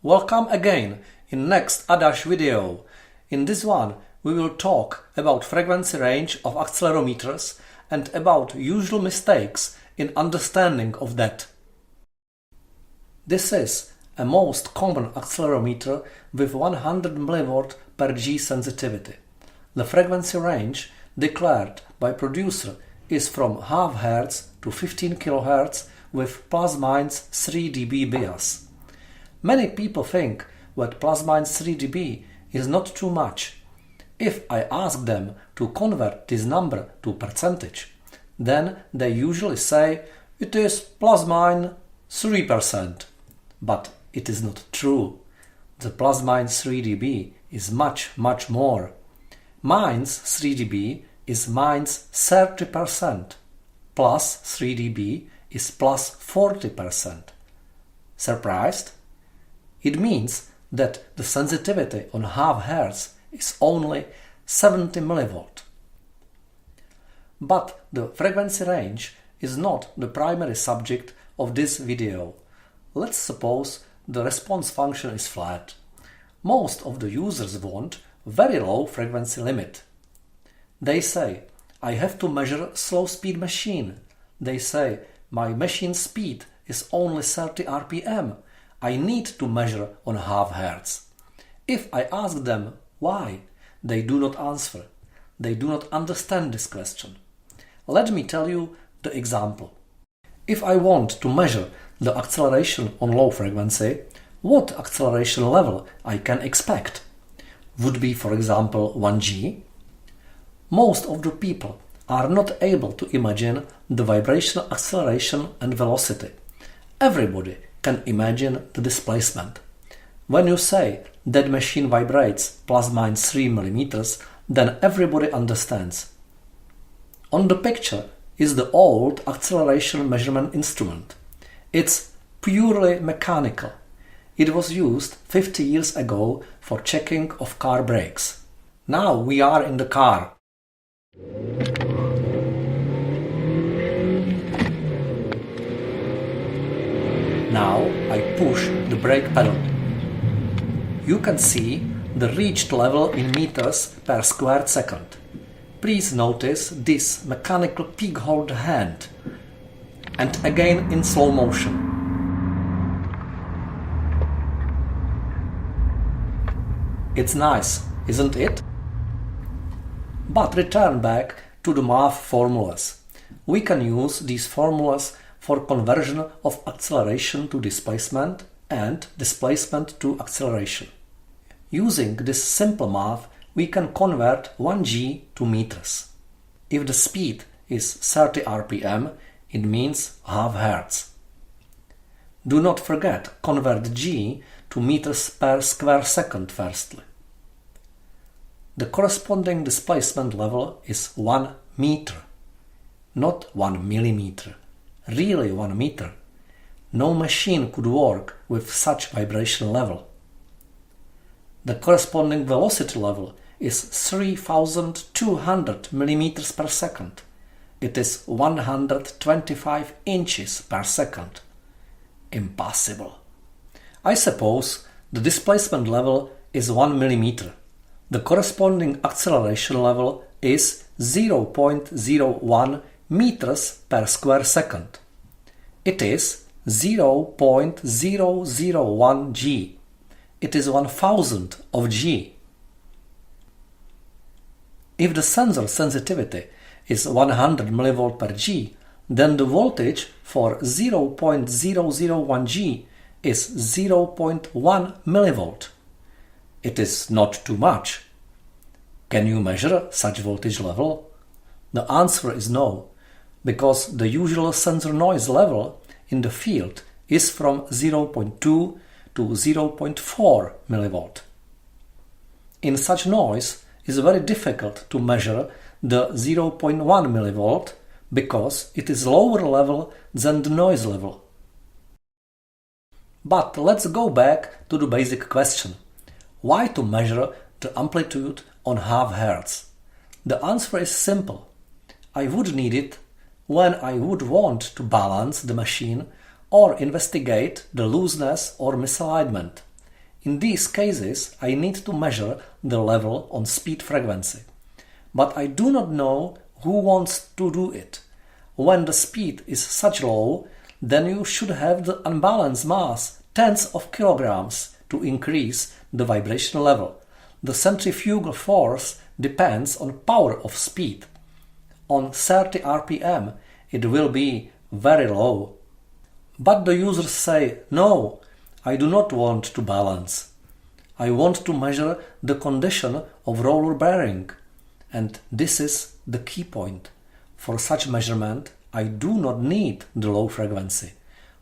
Welcome again in next ADASH video. In this one we will talk about frequency range of accelerometers and about usual mistakes in understanding of that. This is a most common accelerometer with 100 mV per G sensitivity. The frequency range declared by producer is from half Hz to 15 kHz with plus-minus 3 dB bias. Many people think that plus-minus 3 dB is not too much. If I ask them to convert this number to percentage, then they usually say it is plus-minus 3%. But it is not true. The plus-minus 3 dB is much more. Minus 3 dB is minus 30%. Plus 3 dB is plus 40%. Surprised? It means that the sensitivity on half Hz is only 70 mV. But the frequency range is not the primary subject of this video. Let's suppose the response function is flat. Most of the users want very low frequency limit. They say, I have to measure slow speed machine. They say, my machine speed is only 30 RPM. I need to measure on half Hz. If I ask them why, they do not answer. They do not understand this question. Let me tell you the example. If I want to measure the acceleration on low frequency, what acceleration level I can expect? Would be, for example, 1G? Most of the people are not able to imagine the vibrational acceleration and velocity. Everybody can imagine the displacement. When you say that machine vibrates plus-minus 3 mm, then everybody understands. On the picture is the old acceleration measurement instrument. It's purely mechanical. It was used 50 years ago for checking of car brakes. Now we are in the car. Now I push the brake pedal. You can see the reached level in meters per squared second. Please notice this mechanical pig-hold hand. And again in slow motion. It's nice, isn't it? But return back to the math formulas. We can use these formulas for conversion of acceleration to displacement and displacement to acceleration. Using this simple math, we can convert 1G to meters. If the speed is 30 RPM, it means half Hz. Do not forget, convert G to meters per square second firstly. The corresponding displacement level is 1 meter, not 1 millimeter, really 1 meter. No machine could work with such vibration level. The corresponding velocity level is 3200 millimeters per second. It is 125 inches per second. Impossible. I suppose the displacement level is 1 millimeter. The corresponding acceleration level is 0.01 meters per square second. It is 0.001 G. It is 1,000 of G. If the sensor sensitivity is 100 mV per G, then the voltage for 0.001 G is 0.1 mV. It is not too much. Can you measure such voltage level? The answer is no, because the usual sensor noise level in the field is from 0.2 to 0.4 mV. In such noise, it is very difficult to measure the 0.1 mV because it is lower level than the noise level. But let's go back to the basic question. Why to measure the amplitude on half Hz? The answer is simple. I would need it when I would want to balance the machine or investigate the looseness or misalignment. In these cases, I need to measure the level on speed frequency. But I do not know who wants to do it. When the speed is such low, then you should have the unbalanced mass tens of kilograms to increase the vibration level. The centrifugal force depends on power of speed. On 30 RPM, it will be very low. But the users say, no, I do not want to balance. I want to measure the condition of roller bearing. And this is the key point. For such measurement, I do not need the low frequency.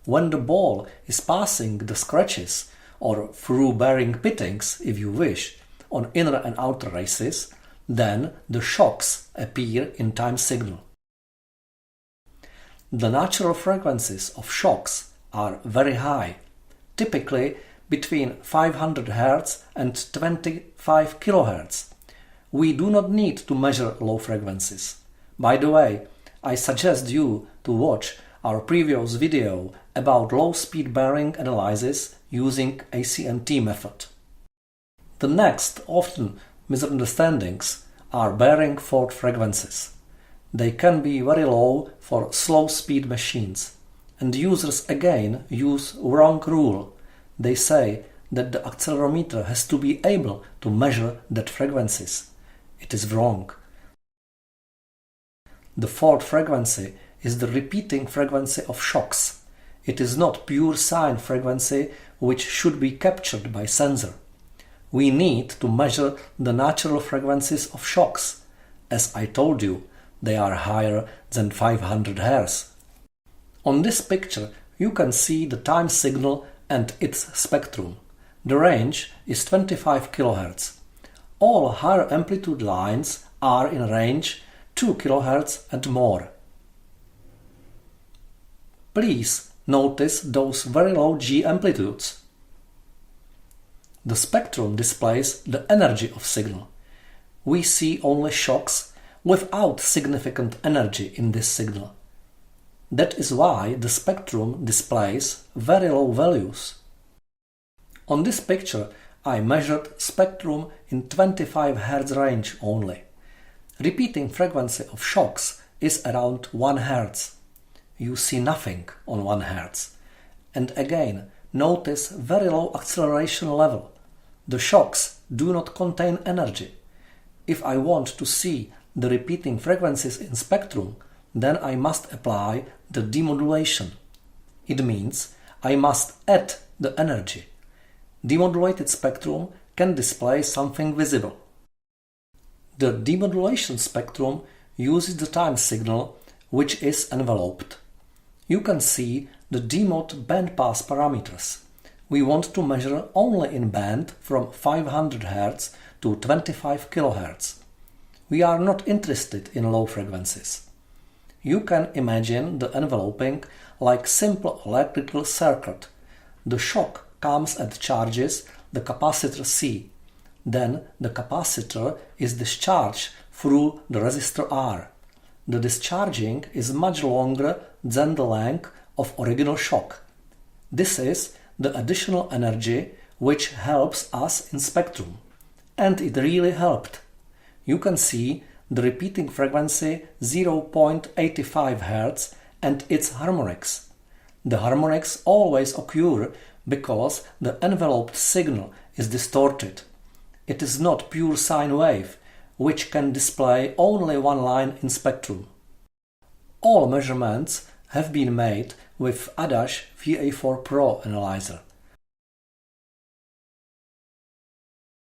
When the ball is passing the scratches, or through bearing pittings, if you wish, on inner and outer races, then the shocks appear in time signal. The natural frequencies of shocks are very high, typically between 500 Hz and 25 kHz. We do not need to measure low frequencies. By the way, I suggest you to watch our previous video about low-speed bearing analysis using ACNT method. The next often misunderstandings are bearing fault frequencies. They can be very low for slow-speed machines, and users again use wrong rule. They say that the accelerometer has to be able to measure that frequencies. It is wrong. The fault frequency is the repeating frequency of shocks. It is not pure sine frequency which should be captured by sensor. We need to measure the natural frequencies of shocks. As I told you, they are higher than 500 Hz. On this picture you can see the time signal and its spectrum. The range is 25 kHz. All higher amplitude lines are in range 2 kHz and more. Please notice those very low G amplitudes. The spectrum displays the energy of signal. We see only shocks without significant energy in this signal. That is why the spectrum displays very low values. On this picture I measured spectrum in 25 Hz range only. Repeating frequency of shocks is around 1 Hz. You see nothing on 1 Hz. And again, notice very low acceleration level. The shocks do not contain energy. If I want to see the repeating frequencies in spectrum, then I must apply the demodulation. It means I must add the energy. Demodulated spectrum can display something visible. The demodulation spectrum uses the time signal which is enveloped. You can see the demod bandpass parameters. We want to measure only in band from 500 Hz to 25 kHz. We are not interested in low frequencies. You can imagine the enveloping like simple electrical circuit. The shock comes and charges the capacitor C. Then the capacitor is discharged through the resistor R. The discharging is much longer than the length of original shock. This is the additional energy which helps us in spectrum. And it really helped. You can see the repeating frequency 0.85 Hz and its harmonics. The harmonics always occur because the enveloped signal is distorted. It is not pure sine wave, which can display only one line in spectrum. All measurements have been made with ADAS VA4 Pro analyzer.